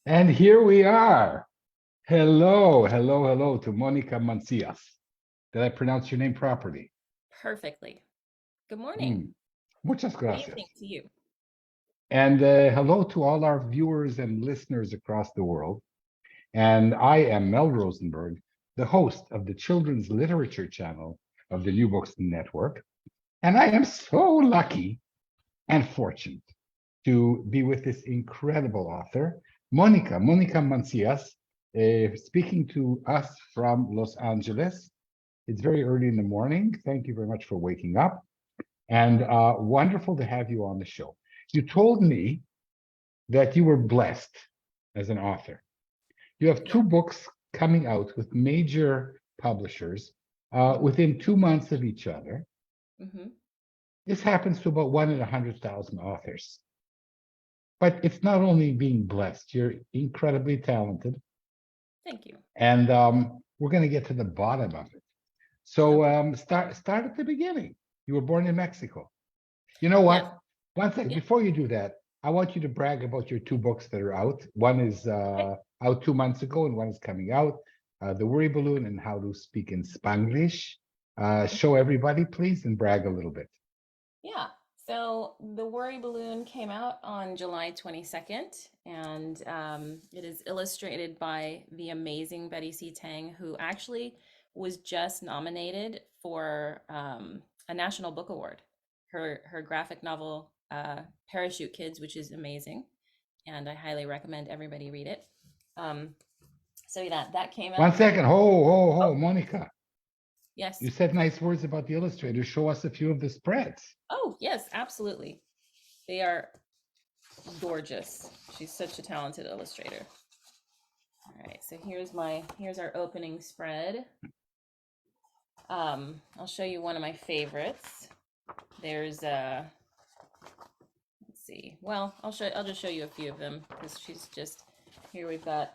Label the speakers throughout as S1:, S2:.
S1: And here we are. Hello to Mónica Mancillas. Did I pronounce your name properly?
S2: Perfectly. Good morning.
S1: Mm, Muchas
S2: Good
S1: gracias.
S2: evening to you.
S1: And hello to all our viewers and listeners across the world. And I am Mel Rosenberg, the host of the Children's Literature channel of the New Books Network. And I am so lucky and fortunate to be with this incredible author, Mónica Mancillas, speaking to us from Los Angeles. It's very early in the morning. Thank you very much for waking up, and wonderful to have you on the show. You told me that you were blessed as an author. You have
S2: Yeah.
S1: two books coming out with major publishers
S2: hmm
S1: within 2 months of each other.
S2: hmm
S1: This happens to about 1 in 100,000 authors. But it's not only being blessed, you're incredibly talented.
S2: Thank you.
S1: And we're going to get to the bottom of it. So
S2: Okay.
S1: start at the beginning. You were born in Mexico. You know
S2: Yes.
S1: what? One thing
S2: Yeah.
S1: before you do that, I want you to brag about your two books that are out. One is
S2: Okay.
S1: out 2 months ago, and one is coming out. The Worry Balloon and How to Speak in Spanglish. Show everybody, please, and brag a little bit.
S2: Yeah. So the Worry Balloon came out on July 22nd, and it is illustrated by the amazing Betty C. Tang, who actually was just nominated for a National Book Award. Her graphic novel, Parachute Kids, which is amazing, and I highly recommend everybody read it. Um, so yeah, that came
S1: One
S2: out.
S1: second. Ho,
S2: Oh,
S1: Monica. You
S2: yes.
S1: said nice words about the illustrator. Show us a few of the spreads.
S2: Oh, yes, absolutely. They are gorgeous. She's such a talented illustrator. All right, so here's our opening spread. I'll show you one of my favorites. There's let's see. Well, I'll just show you a few of them because she's just here. We've got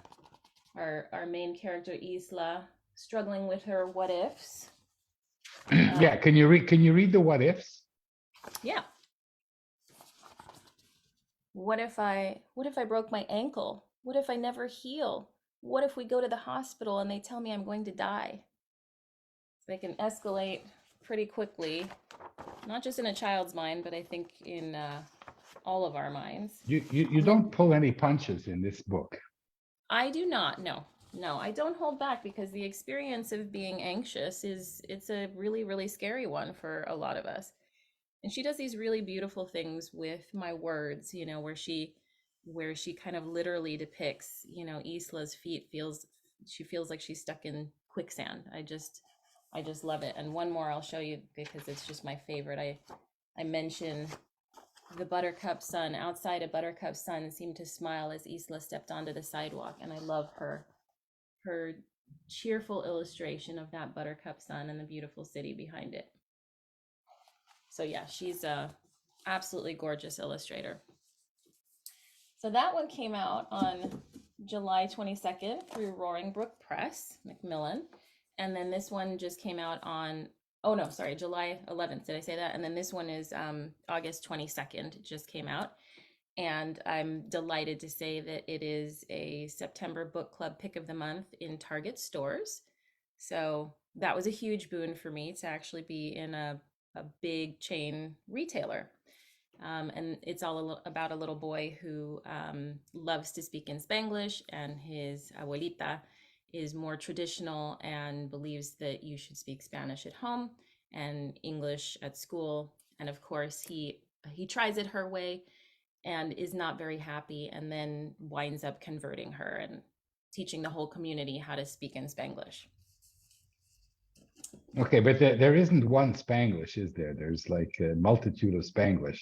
S2: our main character Isla struggling with her what ifs.
S1: Yeah, can you read the what ifs?
S2: Yeah. What if I broke my ankle? What if I never heal? What if we go to the hospital and they tell me I'm going to die? They can escalate pretty quickly, not just in a child's mind, but I think in all of our minds.
S1: You
S2: And then
S1: don't pull any punches in this book.
S2: I do not. No, no, I don't hold back because the experience of being anxious it's a really, really scary one for a lot of us. And she does these really beautiful things with my words, where she kind of literally depicts, Isla's feet she feels like she's stuck in quicksand. I just love it. And one more I'll show you because it's just my favorite. I mention the buttercup sun. Outside, a buttercup sun seemed to smile as Isla stepped onto the sidewalk, and I love her cheerful illustration of that buttercup sun and the beautiful city behind it. So yeah, she's a absolutely gorgeous illustrator. So that one came out on July 22nd through Roaring Brook Press, Macmillan. And then this one just came out on, oh no, sorry, July 11th. Did I say that? And then this one is August 22nd. It just came out. And I'm delighted to say that it is a September book club pick of the month in Target stores. So that was a huge boon for me to actually be in a big chain retailer. And it's all about a little boy who loves to speak in Spanglish, and his abuelita is more traditional and believes that you should speak Spanish at home and English at school. And of course, he tries it her way and is not very happy, and then winds up converting her and teaching the whole community how to speak in Spanglish.
S1: Okay, but there isn't one Spanglish, is there? There's like a multitude of Spanglish.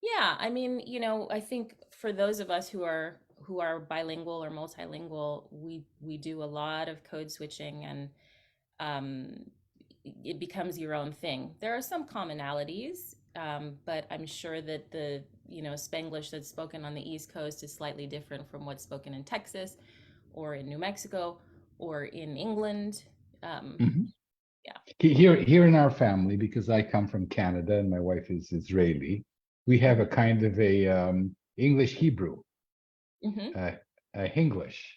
S2: Yeah, I mean, I think for those of us who are bilingual or multilingual, we do a lot of code switching, and um, it becomes your own thing. There are some commonalities, but I'm sure that the Spanglish that's spoken on the East Coast is slightly different from what's spoken in Texas, or in New Mexico, or in England. Um,
S1: Mhm.
S2: yeah.
S1: Here in our family, because I come from Canada and my wife is Israeli, we have a
S2: hmm
S1: kind of a English Hebrew.
S2: hmm
S1: English.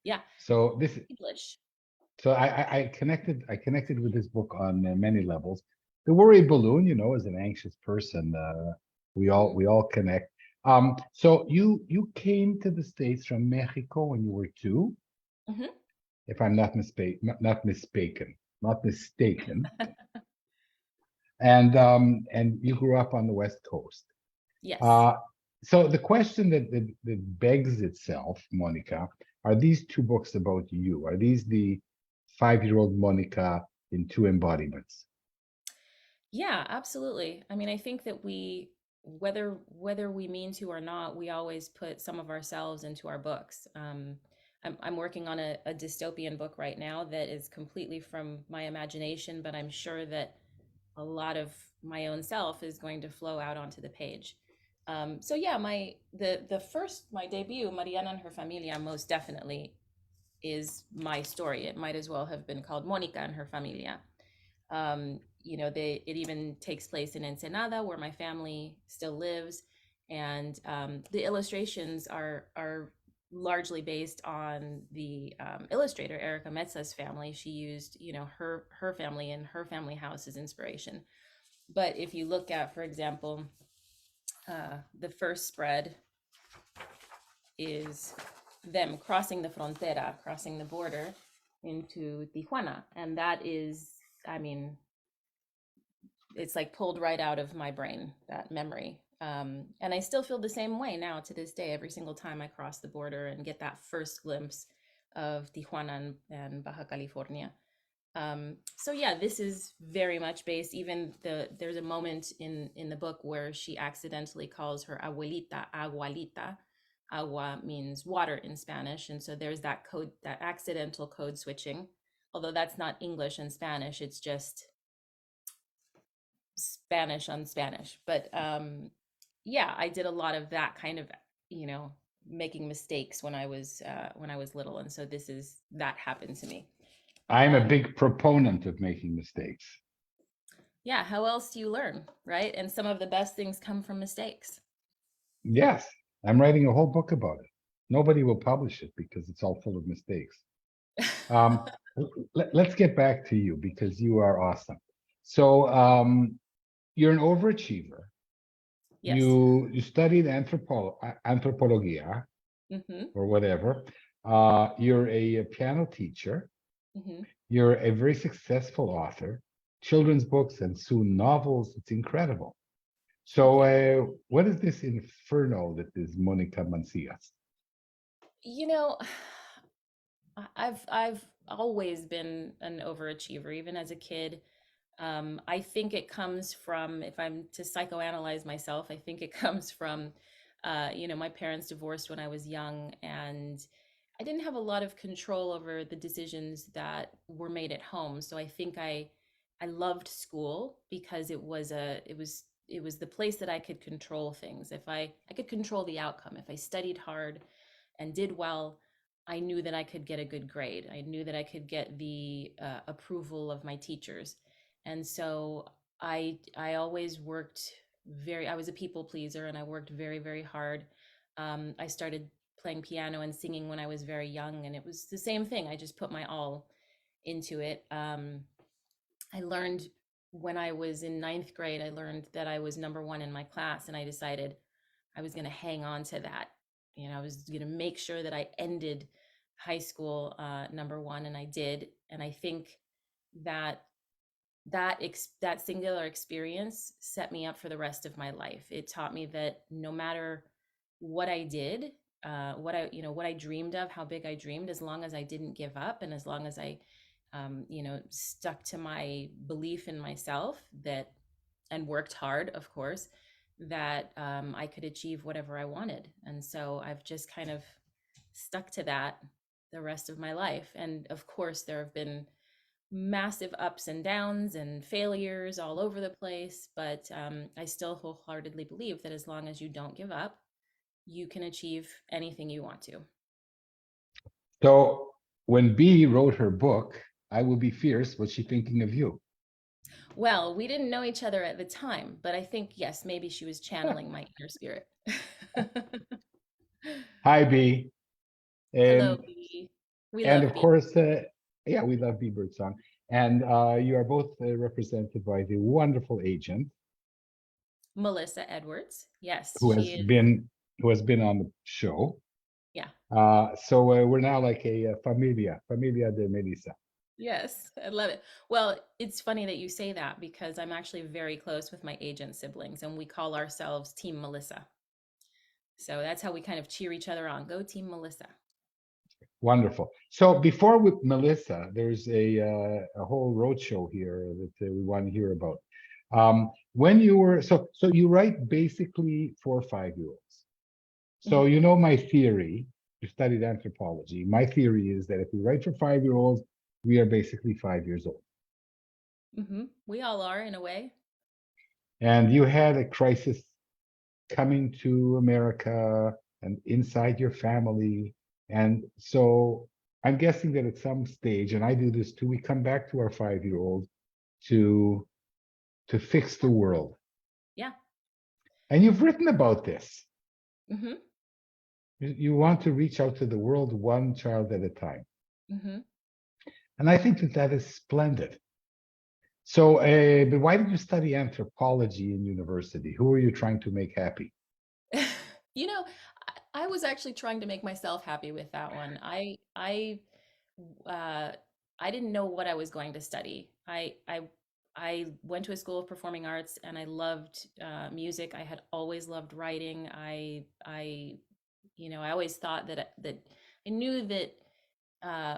S2: Yeah,
S1: So this
S2: English.
S1: so I connected with this book on many levels. The worry balloon, as an anxious person, we all
S2: Hmm.
S1: we all connect. So you came to the States from Mexico when you were two,
S2: Hmm.
S1: if I'm not mistaken, and you grew up on the West Coast.
S2: Yes.
S1: Uh, so the question that begs itself, Monica, are these two books about you? Are these the 5-year-old Monica in two embodiments?
S2: Yeah, absolutely. I mean, I think that whether we mean to or not, we always put some of ourselves into our books. I'm working on a dystopian book right now that is completely from my imagination, but I'm sure that a lot of my own self is going to flow out onto the page. So yeah, my debut, Mariana and her familia, most definitely is my story. It might as well have been called Mónica and her familia. It even takes place in Ensenada, where my family still lives, and the illustrations are largely based on the illustrator Erica Metza's family. She used, her family and her family house as inspiration. But if you look at, for example, the first spread is them crossing the frontera, crossing the border into Tijuana, and that is, I mean, it's like pulled right out of my brain, that memory. And I still feel the same way now to this day, every single time I cross the border and get that first glimpse of Tijuana and Baja California. So yeah, this is very much based. Even there's a moment in the book where she accidentally calls her abuelita agualita. Agua means water in Spanish, and so there's that code, that accidental code switching. Although that's not English and Spanish, it's just Spanish on Spanish. But yeah, I did a lot of that kind of, you know, making mistakes when I was little, and so that happened to me.
S1: I'm a
S2: Um,
S1: big proponent of making mistakes.
S2: yeah, how else do you learn, right? And some of the best things come from mistakes.
S1: Yes, I'm writing a whole book about it. Nobody will publish it because it's all full of mistakes. Um, let's get back to you because you are awesome. So you're an overachiever.
S2: Yes.
S1: You studied anthropologia
S2: Mm-hmm.
S1: or whatever. You're a piano teacher.
S2: Mm-hmm.
S1: You're a very successful author, children's books and soon novels. It's incredible.
S2: Thank
S1: So,
S2: you.
S1: what is this inferno that is Mónica Mancillas?
S2: You know, I've always been an overachiever, even as a kid. I think it comes from, if I'm to psychoanalyze myself, I think it comes from, my parents divorced when I was young, and I didn't have a lot of control over the decisions that were made at home. So I think I loved school because it was the place that I could control things. If I could control the outcome, if I studied hard and did well, I knew that I could get a good grade. I knew that I could get the approval of my teachers. And so I always worked I was a people pleaser, and I worked very, very hard. I started playing piano and singing when I was very young, and it was the same thing. I just put my all into it. I learned when I was in ninth grade, I learned that I was number one in my class, and I decided I was going to hang on to that. I was going to make sure that I ended high school number one, and I did. And I think that that singular experience set me up for the rest of my life. It taught me that no matter what I did, what I dreamed of, how big I dreamed, as long as I didn't give up, and as long as I stuck to my belief in myself, that and worked hard, of course, that I could achieve whatever I wanted. And so I've just kind of stuck to that the rest of my life. And of course, there have been massive ups and downs and failures all over the place. But I still wholeheartedly believe that as long as you don't give up, you can achieve anything you want to.
S1: So, when B wrote her book, I Will Be Fierce, was she thinking of you?
S2: Well, we didn't know each other at the time, but I think, yes, maybe she was channeling my inner spirit.
S1: Hi, B.
S2: Hello,
S1: Um,
S2: B. We
S1: and
S2: love
S1: of
S2: B.
S1: course, yeah, we love Bieber's song. And you are both represented by the wonderful agent
S2: Melissa Edwards. Yes,
S1: who
S2: she
S1: has
S2: is.
S1: been on the show.
S2: Yeah.
S1: So we're now like a familia de Melissa.
S2: Yes, I love it. Well, it's funny that you say that because I'm actually very close with my agent siblings and we call ourselves Team Melissa. So that's how we kind of cheer each other on. Go Team Melissa.
S1: Wonderful. So before with Melissa, there's a whole roadshow here that we want to hear about. When you were so you write basically for 5-year-olds. So
S2: Hmm.
S1: you know my theory. You studied anthropology. My theory is that if we write for 5-year-olds, we are basically 5 years old.
S2: Hmm. We all are in a way.
S1: And you had a crisis coming to America and inside your family. And so I'm guessing that at some stage, and I do this too, we come back to our 5-year-old to to fix the world.
S2: Yeah.
S1: And you've written about this.
S2: Hmm.
S1: You want to reach out to the world one child at a time.
S2: Hmm.
S1: And I think that that is splendid. So, but why did you study anthropology in university? Who are you trying to make happy?
S2: You know, I was actually trying to make myself happy with that one. Uh, I didn't know what I was going to study. I went to a school of performing arts, and I loved music. I had always loved writing. I always thought that I knew that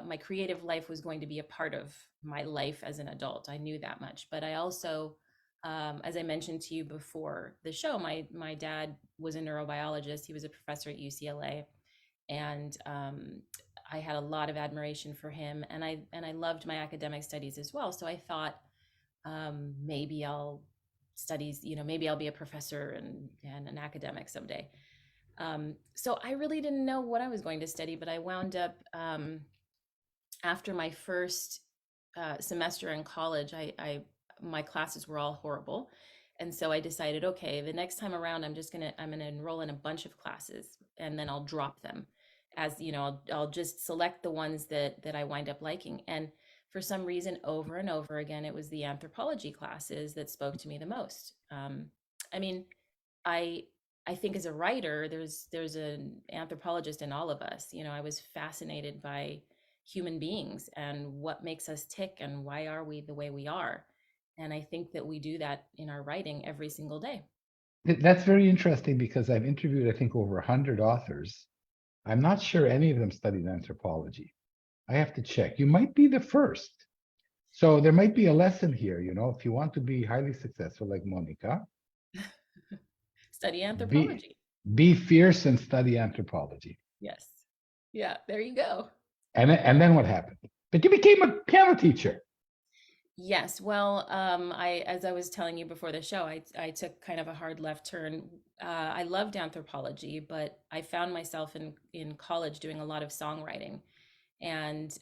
S2: my creative life was going to be a part of my life as an adult. I knew that much, but I also, as I mentioned to you before the show, my dad was a neurobiologist. He was a professor at UCLA, and I had a lot of admiration for him, and I loved my academic studies as well. So I thought maybe I'll studies, maybe I'll be a professor and an academic someday. So I really didn't know what I was going to study, but I wound up after my first semester in college, my classes were all horrible, and so I decided, okay, the next time around, I'm gonna enroll in a bunch of classes, and then I'll drop them, as I'll just select the ones that I wind up liking. And for some reason, over and over again, it was the anthropology classes that spoke to me the most. I mean, I I think as a writer, there's an anthropologist in all of us. I was fascinated by human beings and what makes us tick and why are we the way we are. And I think that we do that in our writing every single day.
S1: That's very interesting because I've interviewed, I think, over 100 authors. I'm not sure any of them studied anthropology. I have to check. You might be the first. So there might be a lesson here, if you want to be highly successful like Monica,
S2: Study
S1: be
S2: anthropology.
S1: be fierce and study anthropology.
S2: Yes. Yeah, there you go.
S1: And then what happened? But you became a piano teacher.
S2: Yes, well, as I was telling you before the show, I took kind of a hard left turn. I loved anthropology, but I found myself in college doing a lot of songwriting. And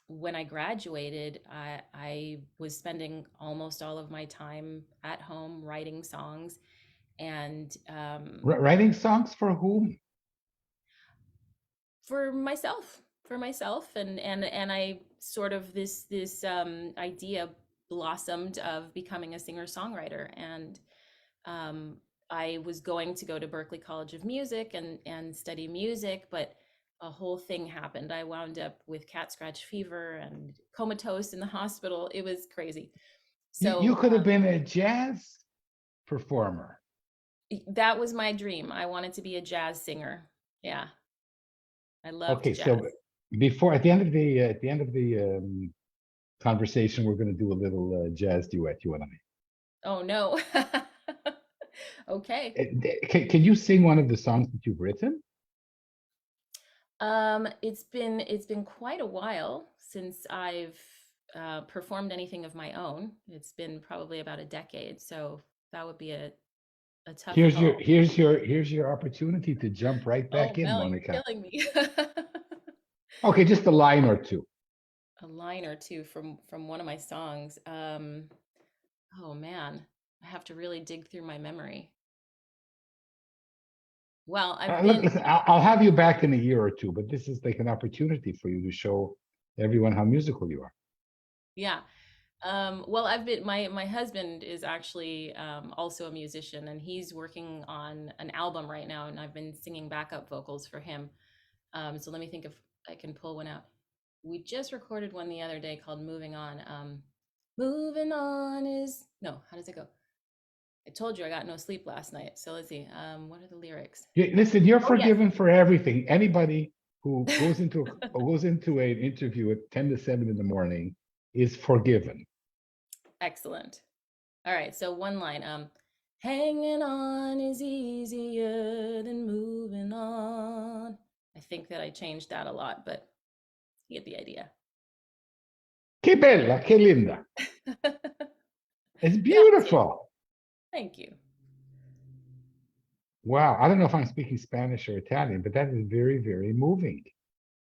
S2: when I graduated, I was spending almost all of my time at home writing songs. And
S1: Writing songs for whom?
S2: for myself, and I sort of this idea blossomed of becoming a singer-songwriter. And um, I was going to go to Berkeley College of Music and study music, but a whole thing happened. I wound up with cat scratch fever and comatose in the hospital. It was crazy.
S1: You
S2: So
S1: could have been a jazz performer.
S2: that was my dream. I wanted to be a jazz singer. Yeah, I loved
S1: Okay, so
S2: jazz.
S1: before at the end of the conversation, we're going to do a little jazz duet, you and I.
S2: Oh no. Okay.
S1: Can you sing one of the songs that you've written?
S2: It's been quite a while since I've performed anything of my own. It's been probably about a decade, so that would be a tough call.
S1: Here's your opportunity to jump right
S2: Oh,
S1: back in,
S2: Mel, you're
S1: Monica.
S2: killing me.
S1: Okay, just a line or two.
S2: A line or two from one of my songs. Oh man, I have to really dig through my memory. Well, I've been,
S1: Listen, I'll have you back in a year or two, but this is like an opportunity for you to show everyone how musical you are.
S2: yeah. Well, I've been, my husband is actually also a musician, and he's working on an album right now, and I've been singing backup vocals for him. So let me think if I can pull one out. We just recorded one the other day called Moving On. Moving on is, no, how does it go? I told you I got no sleep last night. So let's see. What are the lyrics?
S1: Listen, you're
S2: Oh, yes.
S1: forgiven for everything. Anybody who goes into an interview at 10 to 7 in the morning is forgiven.
S2: Excellent. All right. So one line. Hanging on is easier than moving on. I think that I changed that a lot, but you get the idea.
S1: Que bella, que linda. It's
S2: Grazie.
S1: beautiful.
S2: Thank you.
S1: Wow. I don't know if I'm speaking Spanish or Italian, but that is very, very moving.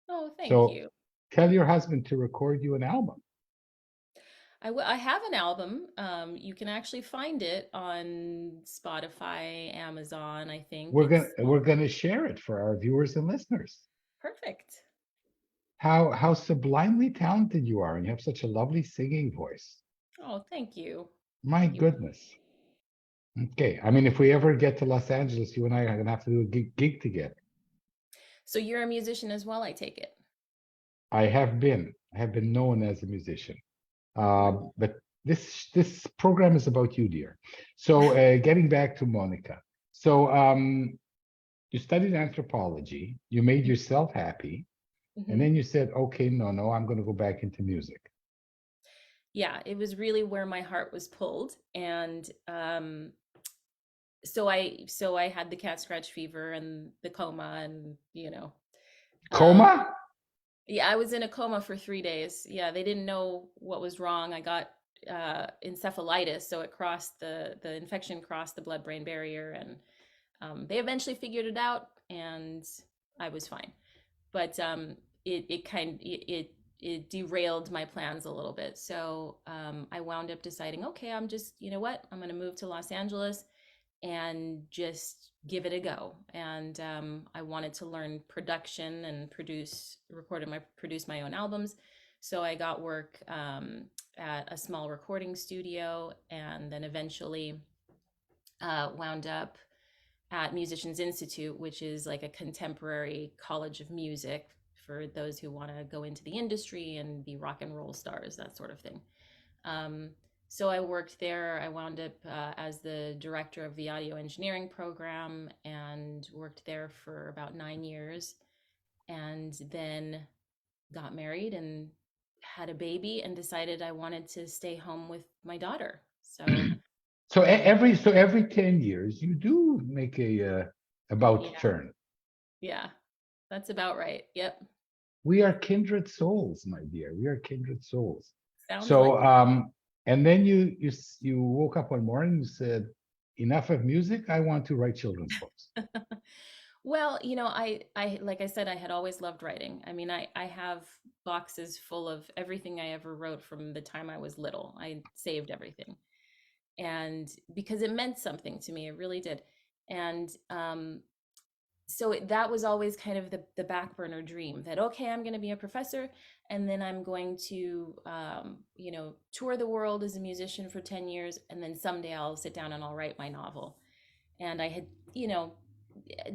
S2: Oh, thank
S1: So
S2: you.
S1: tell your husband to record you an album.
S2: I have an album. You can actually find it on Spotify, Amazon, I think. It's
S1: We're gonna share it for our viewers and listeners.
S2: perfect.
S1: How sublimely talented you are, and you have such a lovely singing voice.
S2: Oh, thank you.
S1: My
S2: You
S1: goodness. Okay. I mean, if we ever get to Los Angeles, you and I are gonna have to do a gig together.
S2: So you're a musician as well, I take it.
S1: I have been known as a musician. But this program is about you, dear. So getting back to Monica. So you studied anthropology, you made yourself happy, and
S2: Mhm.
S1: then you said, okay, no, I'm going to go back into music.
S2: Yeah, it was really where my heart was pulled, and so I had the cat scratch fever and the coma, and um,
S1: Coma?
S2: yeah, I was in a coma for 3 days. Yeah, they didn't know what was wrong. I got encephalitis, so it crossed the infection crossed the blood-brain barrier, and they eventually figured it out, and I was fine. But it derailed my plans a little bit. So I wound up deciding, okay, I'm just, you know what, I'm going to move to Los Angeles and just give it a go. And I wanted to learn production and produce my own albums. So I got work at a small recording studio, and then eventually wound up at Musicians Institute, which is like a contemporary college of music for those who want to go into the industry and be rock and roll stars, that sort of thing. Um, so I worked there. I wound up as the director of the audio engineering program and worked there for about 9 years, and then got married and had a baby and decided I wanted to stay home with my daughter. So
S1: So
S2: um,
S1: every 10 years you do make a about
S2: yeah,
S1: turn.
S2: yeah, that's about right. Yep.
S1: We are kindred souls, my dear. We are kindred souls.
S2: Sounds like
S1: So and then you woke up one morning and said, enough of music, I want to write children's books.
S2: Well, I like I said, I had always loved writing. I mean, I have boxes full of everything I ever wrote from the time I was little. I saved everything. And because it meant something to me, it really did. And that was always kind of the back burner dream that, okay, I'm going to be a professor, and then I'm going to tour the world as a musician for 10 years, and then someday I'll sit down and I'll write my novel. And I had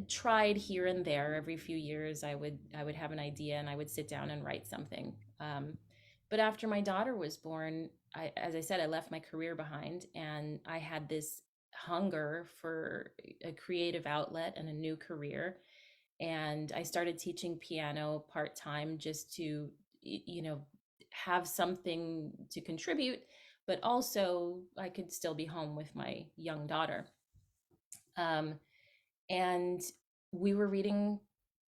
S2: tried here and there. Every few years I would have an idea and I would sit down and write something. But after my daughter was born, as I said, I left my career behind, and I had this hunger for a creative outlet and a new career. And I started teaching piano part-time just to have something to contribute, but also I could still be home with my young daughter. um, and we were reading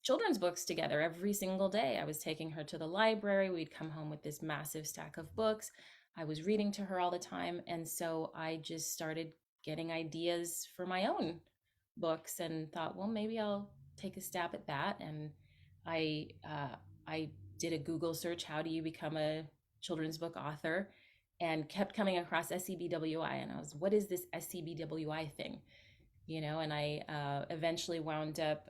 S2: children's books together every single day. I was taking her to the library. We'd come home with this massive stack of books. I was reading to her all the time. And so I just started getting ideas for my own books and thought, well, maybe I'll take a stab at that. And I did a Google search, how do you become a children's book author? And kept coming across SCBWI. And I was, what is this SCBWI thing? and I eventually wound up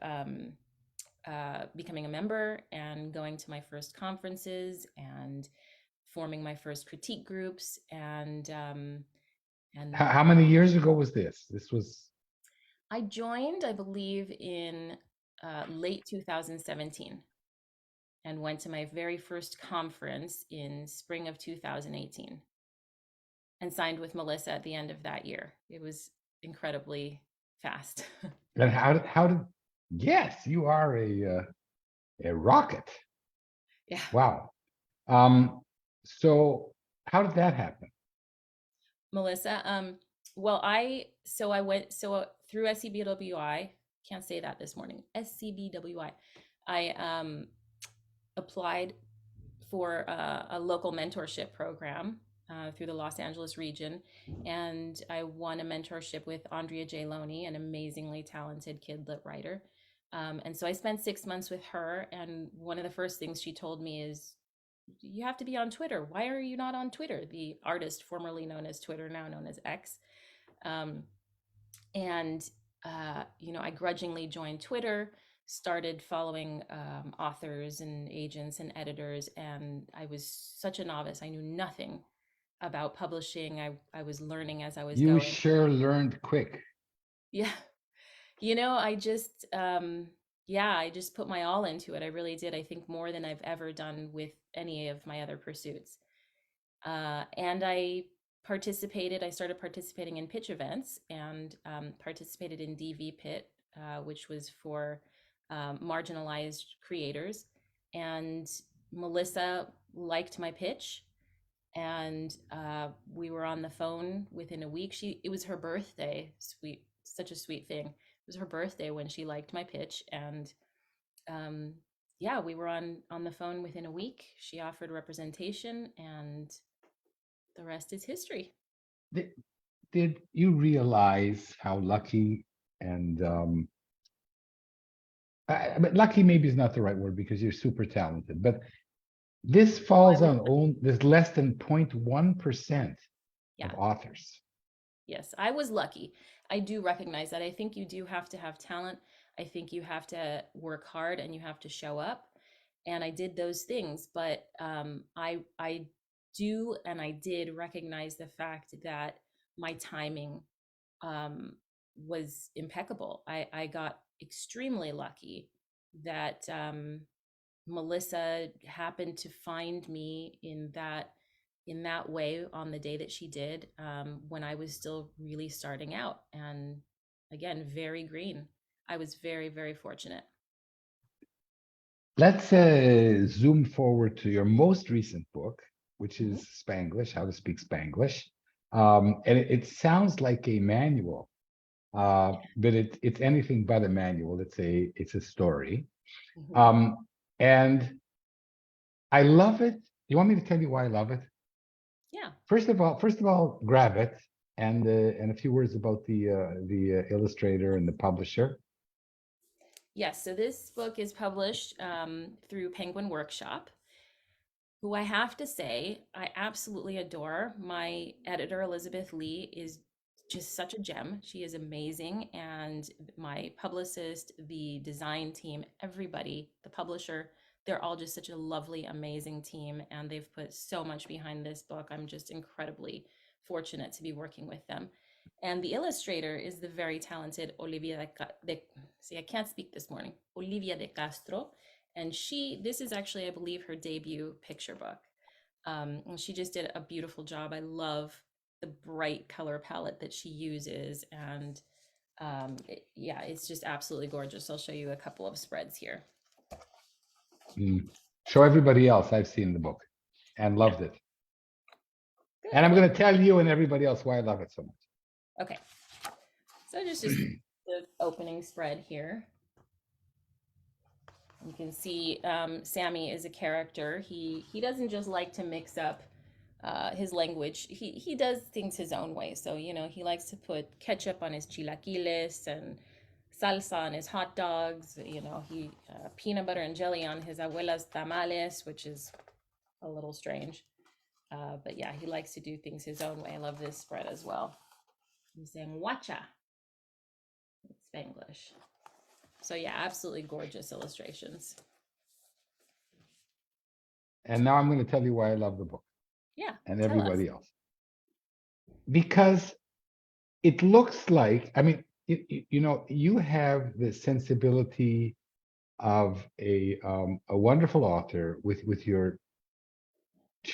S2: becoming a member and going to my first conferences and forming my first critique groups. And
S1: How many years ago was this? This was
S2: I joined, I believe, in late 2017 and went to my very first conference in spring of 2018 and signed with Melissa at the end of that year. It was incredibly fast.
S1: and how did yes, you are a rocket.
S2: Yeah.
S1: Wow. So how did that happen?
S2: Melissa, well, I went through SCBWI, can't say that this morning. SCBWI. I applied for a local mentorship program through the Los Angeles region, and I won a mentorship with Andrea J. Loney, an amazingly talented kid lit writer. And so I spent 6 months with her, and one of the first things she told me is, you have to be on Twitter. Why are you not on Twitter? The artist formerly known as Twitter, now known as X. Um, and I grudgingly joined Twitter, started following authors and agents and editors, and I was such a novice. I knew nothing about publishing. I was learning as I was
S1: You
S2: going.
S1: sure learned quick.
S2: Yeah. I just I just put my all into it. I really did. I think more than I've ever done with any of my other pursuits. And I started participating in pitch events and participated in DV Pit, which was for marginalized creators. And Melissa liked my pitch, and we were on the phone within a week. It was her birthday. Sweet, such a sweet thing. It was her birthday when she liked my pitch, and um, yeah, we were on the phone within a week. She offered representation, and the rest is history.
S1: Did, did you realize how lucky and but lucky maybe is not the right word because you're super talented, but this
S2: Oh, I
S1: falls
S2: was
S1: on own there's less than 0.1% of
S2: Yeah.
S1: authors.
S2: Yes, I was lucky. I do recognize that. I think you do have to have talent. I think you have to work hard and you have to show up. And I did those things, but I do and I did recognize the fact that my timing um, was impeccable. I got extremely lucky that Melissa happened to find me in that way on the day that she did, when I was still really starting out, and again, very green. I was very, very fortunate.
S1: Let's zoom forward to your most recent book, which
S2: Mhm.
S1: is Spanglish, How to Speak Spanglish. And it sounds like a manual, but it's anything but a manual. It's a story.
S2: Mhm.
S1: And I love it. You want me to tell you why I love it?
S2: Yeah.
S1: First of all, grab it and a few words about the illustrator and the publisher.
S2: Yes. So this book is published through Penguin Workshop, who I have to say I absolutely adore. My editor, Elizabeth Lee, is just such a gem. She is amazing. And my publicist, the design team, everybody, the publisher, they're all just such a lovely, amazing team. And they've put so much behind this book. I'm just incredibly fortunate to be working with them. And the illustrator is the very talented see, I can't speak this morning, Olivia de Castro. And this is actually, I believe, her debut picture book. And she just did a beautiful job. I love the bright color palette that she uses. And yeah, it's just absolutely gorgeous. I'll show you a couple of spreads here.
S1: Mm. Show everybody else. I've seen the book and
S2: Yeah,
S1: loved it. And I'm
S2: good.
S1: going to tell you and everybody else why I love it so much.
S2: Okay, so just the opening spread here. You can see Sammy is a character. He doesn't just like to mix up his language. He does things his own way. So he likes to put ketchup on his chilaquiles and salsa on his hot dogs. He peanut butter and jelly on his abuela's tamales, which is a little strange. But yeah, he likes to do things his own way. I love this spread as well. He's saying wacha. Spanglish. So yeah, absolutely gorgeous illustrations.
S1: And now I'm going to tell you why I love the book
S2: Yeah,
S1: and
S2: tell us.
S1: everybody else. Because it looks like, I mean, you have the sensibility of a wonderful author with your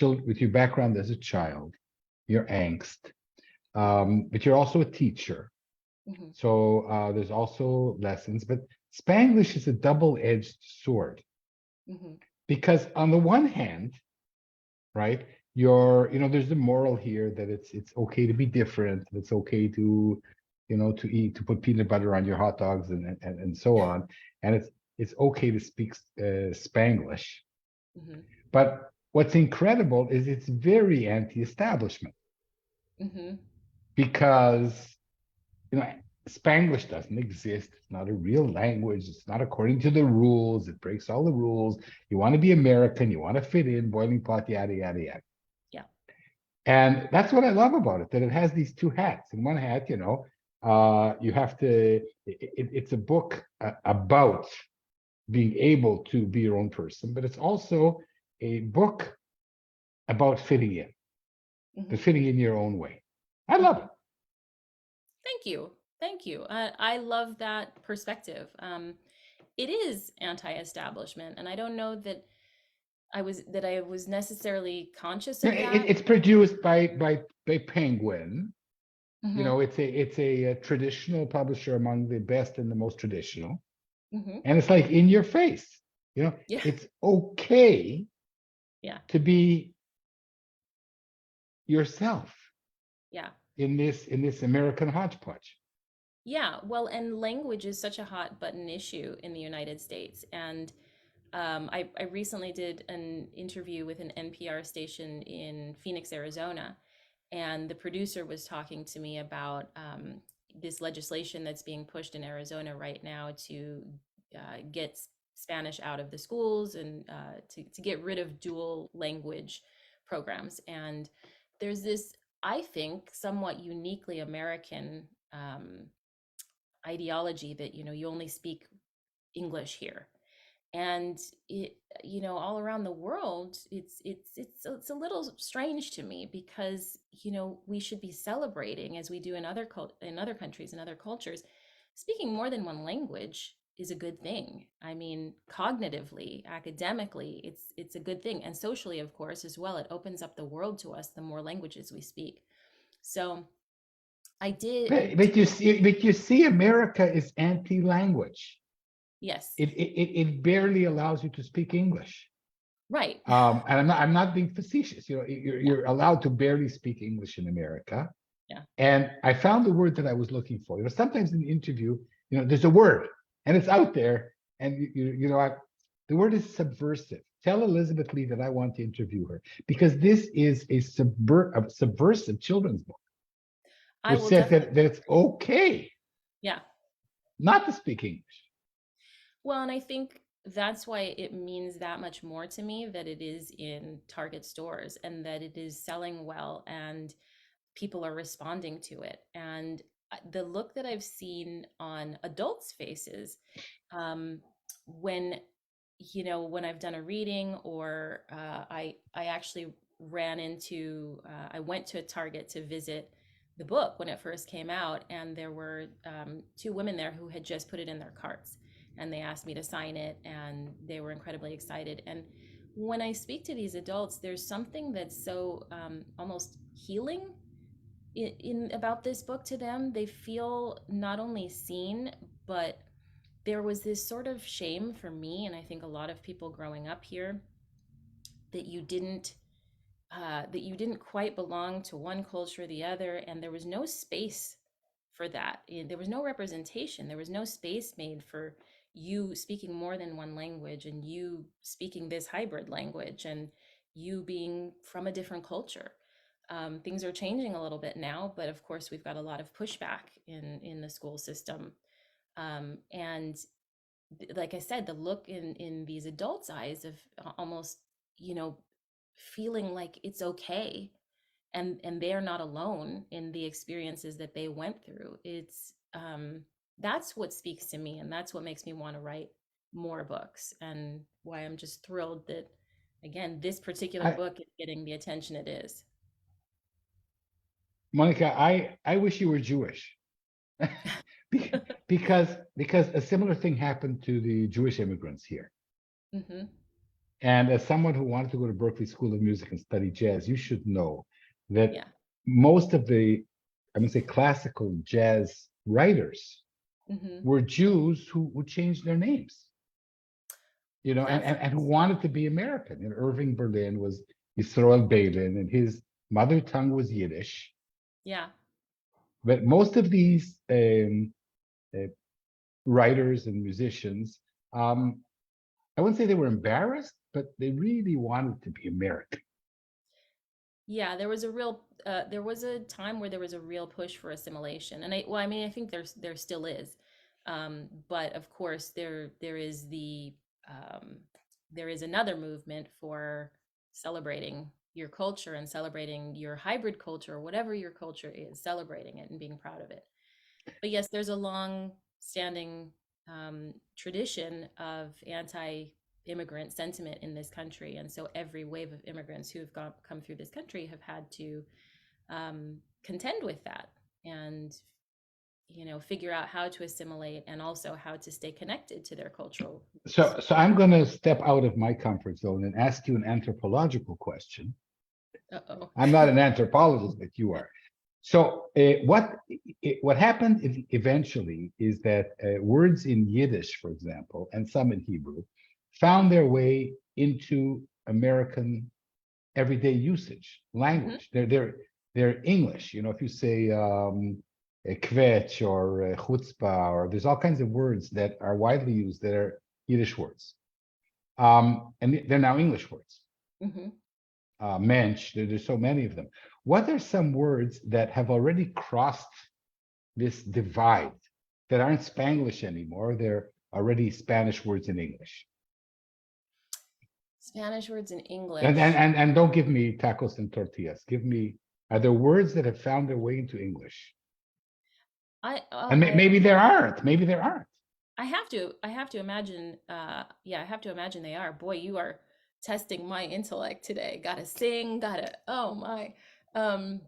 S1: with your background as a child, your angst, but you're also a teacher.
S2: Hmm.
S1: So there's also lessons, but Spanglish is a double-edged sword
S2: Hmm.
S1: because on the one hand, right, there's the moral here that it's okay to be different. It's okay to, to put peanut butter on your hot dogs and so on, and it's okay to speak Spanglish.
S2: Hmm.
S1: But what's incredible is it's very anti-establishment
S2: Hmm.
S1: because you know Spanglish doesn't exist. It's not a real language. It's not according to the rules. It breaks all the rules. You want to be American. You want to fit in. Boiling pot. Yada yada yada.
S2: Yeah.
S1: And that's what I love about it. That it has these two hats. In one hat, you have to. It's a book about being able to be your own person, but it's also a book about fitting in, but
S2: Hmm.
S1: fitting in your own way. I love it.
S2: Thank you. Thank you. I love that perspective. It is anti-establishment, and I don't know that I was necessarily conscious
S1: Yeah,
S2: of that.
S1: it's produced by Penguin.
S2: Hmm.
S1: It's a traditional publisher among the best and the most traditional,
S2: Hmm.
S1: and it's like in your face.
S2: Yeah.
S1: It's okay
S2: Yeah.
S1: to be yourself
S2: Yeah.
S1: in this American hodgepodge.
S2: Yeah. Well, and language is such a hot button issue in the United States. And I recently did an interview with an NPR station in Phoenix, Arizona, and the producer was talking to me about this legislation that's being pushed in Arizona right now to get Spanish out of the schools and to get rid of dual language programs. And there's this, I think, somewhat uniquely American ideology that you only speak English here, and all around the world it's a little strange to me because we should be celebrating, as we do in in other countries and other cultures. Speaking more than one language is a good thing. I mean, cognitively, academically, it's a good thing, and socially, of course, as well. It opens up the world to us the more languages we speak. So I did I
S1: But you see, America is anti-language.
S2: yes.
S1: It barely allows you to speak English.
S2: Right.
S1: And I'm not being facetious. You're,
S2: Yeah.
S1: you're allowed to barely speak English in America.
S2: Yeah.
S1: And I found the word that I was looking for. Sometimes in the interview, there's a word and it's out there, and the word is subversive. Tell Elizabeth Lee that I want to interview her because this is a subversive children's book,
S2: I
S1: which
S2: will
S1: says
S2: definitely.
S1: that it's okay
S2: Yeah.
S1: not to speak English.
S2: Well, and I think that's why it means that much more to me that it is in Target stores and that it is selling well and people are responding to it. And the look that I've seen on adults' faces, um, when when I've done a reading, or I actually I went to a Target to visit the book when it first came out, and there were two women there who had just put it in their carts, and they asked me to sign it, and they were incredibly excited. And when I speak to these adults, there's something that's so almost healing in about this book to them. They feel not only seen, but there was this sort of shame for me, and I think a lot of people growing up here, that you didn't quite belong to one culture or the other, and there was no space for that. There was no representation. There was no space made for you speaking more than one language, and you speaking this hybrid language, and you being from a different culture. Things are changing a little bit now, but of course, we've got a lot of pushback in the school system. And like I said, the look in these adults' eyes of almost, you know, feeling like it's okay, and they're not alone in the experiences that they went through. that's what speaks to me, and that's what makes me want to write more books, and why I'm just thrilled that, again, this particular
S1: I,
S2: book is getting the attention it is.
S1: Monica, I wish you were Jewish. Because a similar thing happened to the Jewish immigrants here.
S2: Hmm.
S1: And as someone who wanted to go to Berkeley School of Music and study jazz, you should know that
S2: Yeah.
S1: most of the, I'm going to say, classical jazz writers
S2: Hmm.
S1: were Jews who changed their names,
S2: That's
S1: and who wanted to be American. And Irving Berlin was Yisroel Beilin, and his mother tongue was Yiddish.
S2: yeah.
S1: But most of these uh, writers and musicians, um, I wouldn't say they were embarrassed, but they really wanted to be American.
S2: Yeah, there was a time where there was a real push for assimilation, and I mean, I think there still is, but of course, um, there is another movement for celebrating your culture and celebrating your hybrid culture, or whatever your culture is, celebrating it and being proud of it. But yes, there's a long standing tradition of anti-immigrant sentiment in this country, and so every wave of immigrants who have come through this country have had to contend with that, and figure out how to assimilate and also how to stay connected to their cultural roots.
S1: So I'm going to step out of my comfort zone and ask you an anthropological question.
S2: Uh-oh.
S1: I'm not an anthropologist, but you are. So what happened eventually is that words in Yiddish, for example, and some in Hebrew, found their way into American everyday usage
S2: Hmm.
S1: language. They're English. If you say kvetch or chutzpah, or there's all kinds of words that are widely used that are Yiddish words, and they're now English words.
S2: Hmm.
S1: Mensch, there's so many of them. What are some words that have already crossed this divide that aren't Spanglish anymore? They're already Spanish words in English.
S2: Spanish words in
S1: And and
S2: English.
S1: and, and don't give me tacos and tortillas. Give me, are there words that have found their way into English?
S2: I
S1: And
S2: oh I
S1: maybe there aren't. Maybe there aren't.
S2: I have to imagine, yeah, I have to imagine they are. Boy, you are testing my intellect today. Gotta sing, oh my. Um,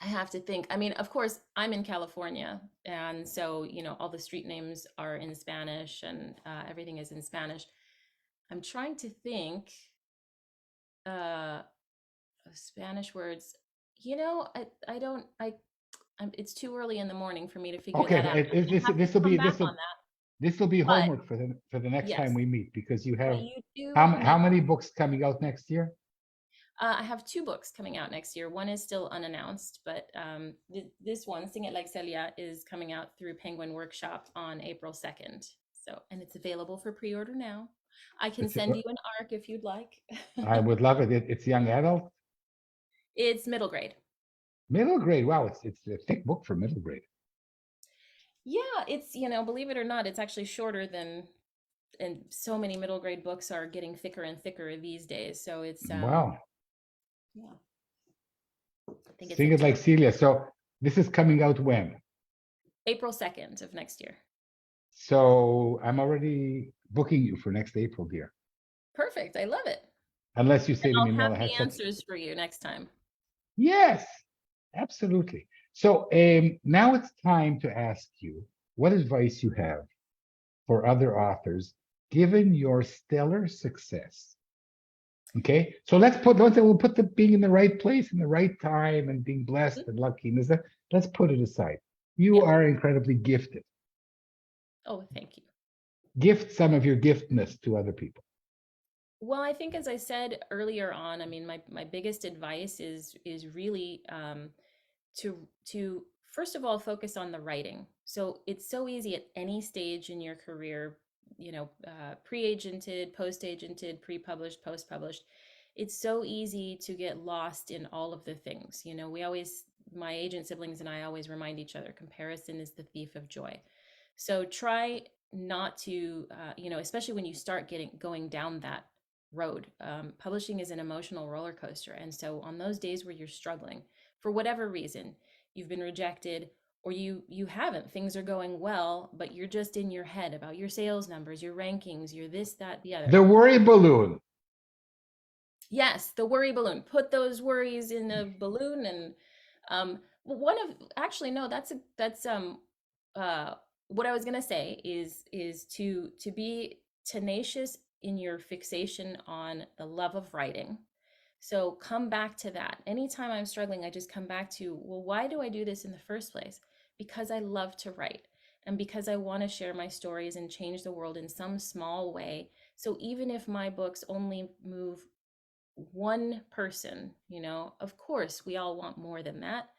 S2: I have to think. I mean, of course, I'm in California, and so, all the street names are in Spanish, and everything is in Spanish. I'm trying to think uh of Spanish words. I don't it's too early in the morning for me to figure
S1: Okay,
S2: that out.
S1: but
S2: I'm gonna have to
S1: this will
S2: come
S1: be
S2: back on that. But
S1: homework for the next time
S2: yes,
S1: we meet, because you
S2: but
S1: have
S2: you do
S1: how many books coming out next year?
S2: I have two books coming out next year. One is still unannounced, but this one, Sing It Like Celia, is coming out through Penguin Workshop on April 2nd. So, and it's available for pre-order now. I can
S1: It's
S2: send you an ARC if you'd like.
S1: I would love it. It's young adult,
S2: It's middle grade.
S1: middle grade. Wow, it's a thick book for middle grade.
S2: Yeah, it's, believe it or not, it's actually shorter than, and so many middle grade books are getting thicker and thicker these days. So it's,
S1: Wow,
S2: yeah, I think it's
S1: sing it like
S2: September,
S1: Celia. So this is coming out when?
S2: April 2nd of next year.
S1: So I'm already booking you for next April, dear.
S2: Perfect. I love it.
S1: Unless you
S2: And
S1: say to me,
S2: I'll
S1: Mel,
S2: have
S1: I
S2: the
S1: had such.
S2: answers for you next time.
S1: Yes, absolutely. So now it's time to ask you what advice you have for other authors, given your stellar success. Okay, so we'll put the being in the right place in the right time and being blessed
S2: Mhm.
S1: and lucky. Let's put it aside. You
S2: Yeah.
S1: are incredibly gifted.
S2: Oh, thank you.
S1: Gift some of your giftedness to other people.
S2: Well, I think, as I said earlier on, I mean, my biggest advice is really to first of all focus on the writing. So it's so easy at any stage in your career, pre-agented, post-agented, pre-published, post-published. It's so easy to get lost in all of the things. My agent siblings and I always remind each other, comparison is the thief of joy. So try not to, especially when you start going down that road. Publishing is an emotional roller coaster. And so on those days where you're struggling, for whatever reason, you've been rejected, or you haven't. Things are going well, but you're just in your head about your sales numbers, your rankings, your this, that, the other.
S1: The worry balloon.
S2: Yes, the worry balloon. Put those worries in a balloon, and one of actually no, that's uh what I was gonna say is to be tenacious in your fixation on the love of writing. So come back to that. Anytime I'm struggling, I just come back to, well, why do I do this in the first place? Because I love to write, and because I want to share my stories and change the world in some small way. So even if my books only move one person, of course we all want more than that,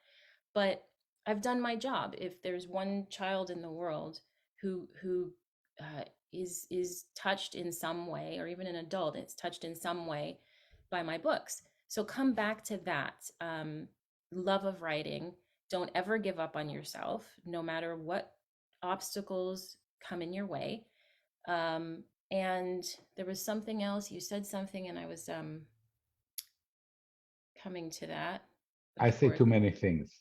S2: but I've done my job. If there's one child in the world who uh, is touched in some way, or even an adult it's touched in some way by my books. So come back to that, love of writing. Don't ever give up on yourself, no matter what obstacles come in your way. And there was something else you said, something, and I was coming to that,
S1: I
S2: of
S1: say
S2: course.
S1: too many things.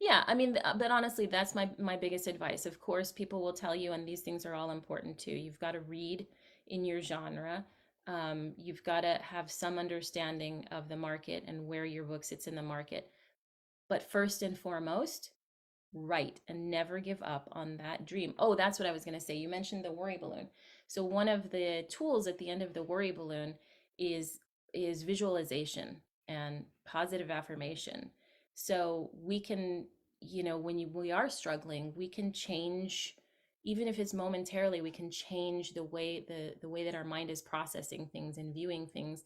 S2: Yeah, I mean, but honestly, that's my biggest advice. Of course, people will tell you, and these things are all important too. You've got to read in your genre. You've got to have some understanding of the market and where your book sits in the market. But first and foremost, write and never give up on that dream. Oh, that's what I was going to say. You mentioned the worry balloon. So one of the tools at the end of the worry balloon is is visualization and positive affirmation. So we can, when we are struggling, we can change, even if it's momentarily, we can change the way that our mind is processing things and viewing things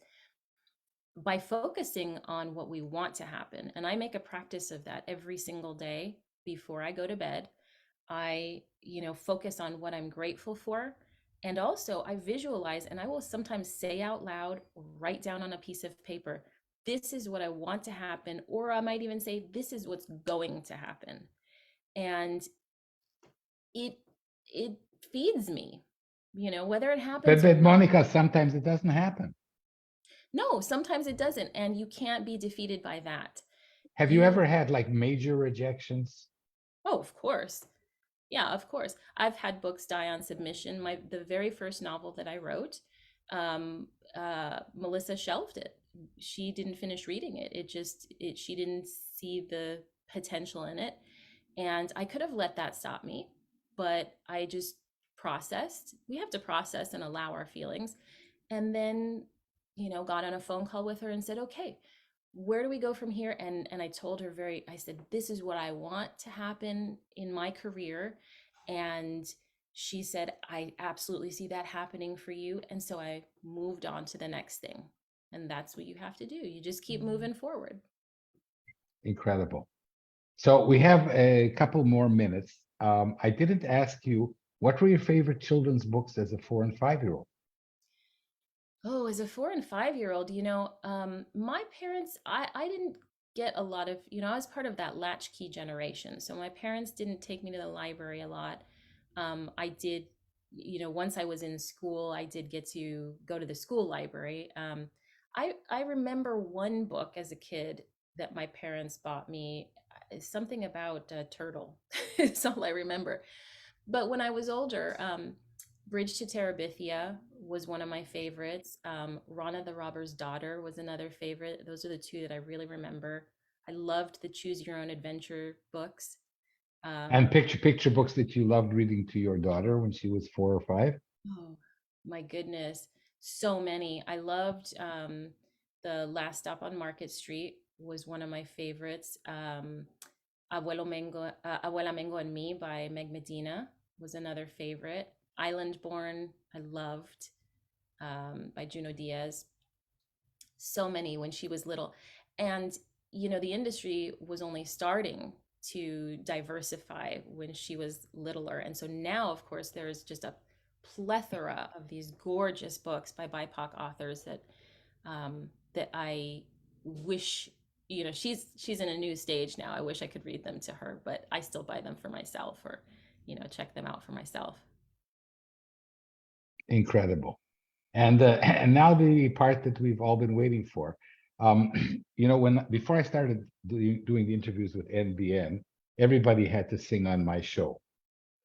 S2: by focusing on what we want to happen. And I make a practice of that every single day before I go to bed. I, focus on what I'm grateful for. And also, I visualize, and I will sometimes say out loud, write down on a piece of paper, this is what I want to happen. Or I might even say, this is what's going to happen. And it, it feeds me, whether it happens or
S1: But
S2: not.
S1: Monica, sometimes it doesn't happen.
S2: No, sometimes it doesn't. And you can't be defeated by that.
S1: Have you
S2: You
S1: ever had like major rejections?
S2: Oh, of course. Yeah, of course. I've had books die on submission. The very first novel that I wrote, Melissa shelved it. She didn't finish reading it. She didn't see the potential in it. And I could have let that stop me, but I just processed. We have to process and allow our feelings. And then, got on a phone call with her and said, okay, where do we go from here? And I told her, I said, this is what I want to happen in my career. And she said, I absolutely see that happening for you. And so I moved on to the next thing. And that's what you have to do. You just keep moving forward.
S1: Incredible. So we have a couple more minutes. I didn't ask you, what were your favorite children's books as a 4 and 5-year-old?
S2: Oh, as a 4 and 5-year-old, my parents, I didn't get a lot of, I was part of that latchkey generation. So my parents didn't take me to the library a lot. I did, once I was in school, I did get to go to the school library. I remember one book as a kid that my parents bought me, something about a turtle. It's all I remember. But when I was older, Bridge to Terabithia was one of my favorites. Rana the Robber's Daughter was another favorite. Those are the two that I really remember. I loved the Choose Your Own Adventure books.
S1: And
S2: Um,
S1: picture books that you loved reading to your daughter when she was 4 or 5?
S2: oh my goodness, so many. I loved The Last Stop on Market Street was one of my favorites. Abuela Mengo and Me by Meg Medina was another favorite. Island Born, I loved, by Juno Diaz. So many when she was little. And, the industry was only starting to diversify when she was littler. And so now, of course, there is just a plethora of these gorgeous books by BIPOC authors that I wish, she's in a new stage now. I wish I could read them to her, but I still buy them for myself, or, check them out for myself.
S1: Incredible. And and now the part that we've all been waiting for. Before I started doing the interviews with NBN, everybody had to sing on my show.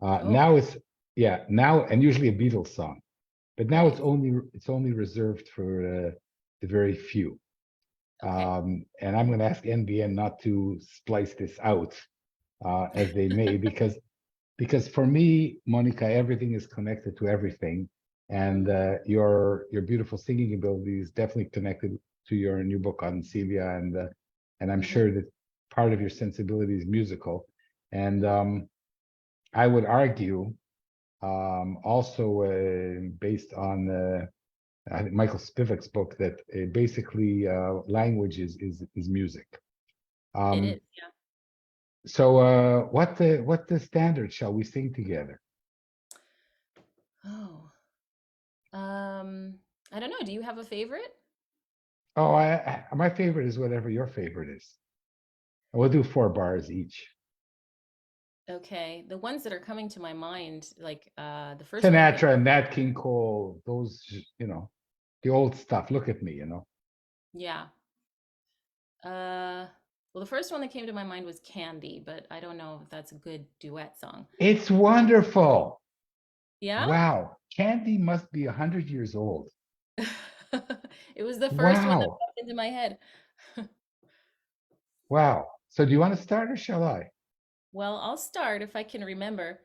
S2: Oh,
S1: Now it's yeah, now and usually a Beatles song, but now
S2: nice.
S1: it's only reserved for the very few.
S2: Okay.
S1: And I'm going to ask NBN not to splice this out as they may, because for me, Monica, everything is connected to everything, and
S2: Mm,
S1: your beautiful singing ability is definitely connected to your new book on Celia, and I'm
S2: mhm.
S1: sure that part of your sensibility is musical, and I would argue also based on I think Michael Spivak's book that basically language is music.
S2: It
S1: Um,
S2: is, yeah.
S1: so what the standard shall we sing together?
S2: Oh, I don't know. Do you have a favorite?
S1: Oh, my favorite is whatever your favorite is. We'll do 4 bars each.
S2: Okay. The ones that are coming to my mind, like the first one that came,
S1: Sinatra and Nat King Cole, those the old stuff. Look at me.
S2: yeah. Well, the first one that came to my mind was Candy, but I don't know if that's a good duet song.
S1: It's wonderful.
S2: Yeah?
S1: Wow, Candy must be 100 years old.
S2: It was the first one that
S1: Wow,
S2: popped into my head.
S1: wow. So do you want to start or shall I?
S2: Well, I'll start if I can remember.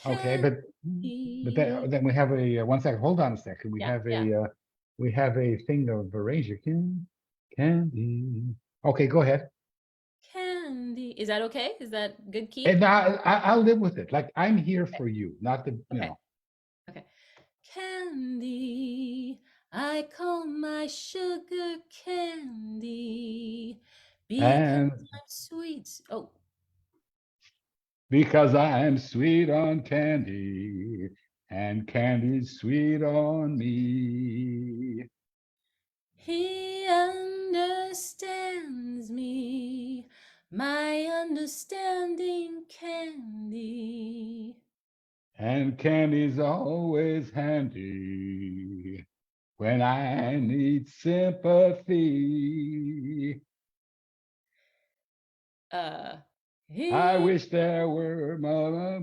S1: Okay, but
S2: Candy.
S1: then we have a 1 second. Hold on a second. We
S2: Yeah,
S1: have
S2: yeah.
S1: a thing of arranger candy. Okay, go ahead.
S2: Candy. Is that okay? Is that good key?
S1: And I'll live with it. Like I'm here
S2: Okay,
S1: for you, not the
S2: okay, okay. Candy. I call my sugar candy because
S1: and
S2: I'm sweet. Oh,
S1: because I am sweet on candy, and candy's sweet on me.
S2: he understands me. My understanding candy.
S1: And candy's always handy when I need sympathy.
S2: Uh,
S1: I
S2: he
S1: wish there were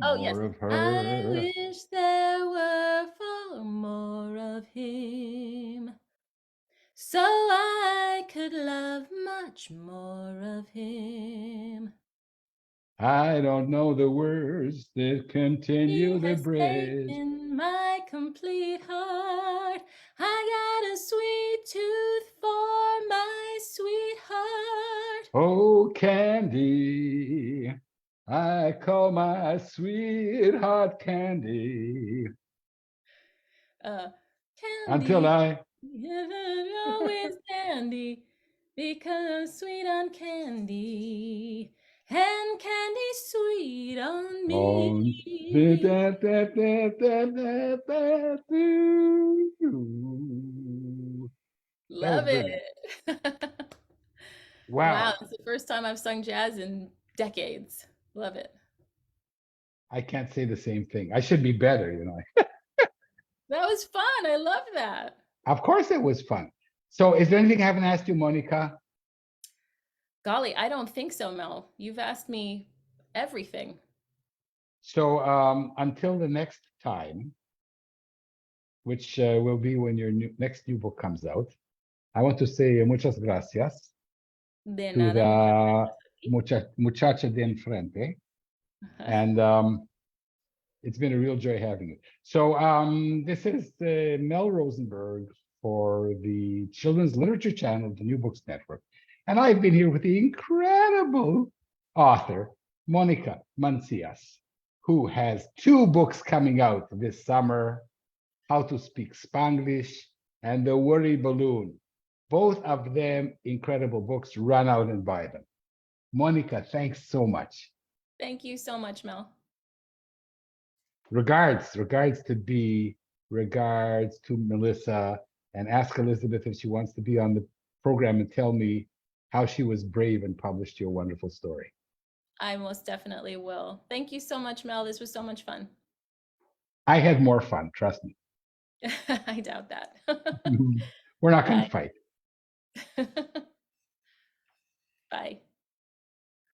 S2: Oh, yes.
S1: more of
S2: I
S1: her.
S2: wish there were far more of him, so I could love much more of him.
S1: I don't know the words that
S2: He
S1: continue the
S2: has
S1: bridge.
S2: taken my complete heart. I got a sweet tooth for my sweetheart.
S1: Oh, candy, I call my sweetheart candy
S2: Uh,
S1: until
S2: Candy,
S1: I.
S2: always candy, because I'm sweet on candy, and candy sweet on
S1: On the
S2: me.
S1: da, da, da, da, da, da, that was
S2: Love
S1: brilliant.
S2: it. Wow,
S1: Wow,
S2: it's the first time I've sung jazz in decades. Love it.
S1: I can't say the same thing. I should be better.
S2: That was fun. I love that.
S1: Of course, it was fun. So, is there anything I haven't asked you, Monica?
S2: Golly, I don't think so, Mel. You've asked me everything.
S1: So, until the next time, which will be when your next new book comes out, I want to say muchas gracias
S2: De
S1: to
S2: nada, muchas
S1: the
S2: gracias a ti.
S1: muchacha de enfrente. And it's been a real joy having you. So this is Mel Rosenberg for the Children's Literature Channel of the New Books Network. And I've been here with the incredible author, Mónica Mancillas, who has 2 books coming out this summer, How to Speak Spanglish and The Worry Balloon. Both of them incredible books. Run out and buy them. Mónica, thanks so much.
S2: Thank you so much, Mel.
S1: Regards to B, regards to Melissa, and ask Elizabeth if she wants to be on the program and tell me how she was brave and published your wonderful story.
S2: I most definitely will. Thank you so much, Mel. This was so much fun.
S1: I had more fun, trust me.
S2: I doubt that.
S1: We're not going to
S2: Bye.
S1: fight.
S2: Bye.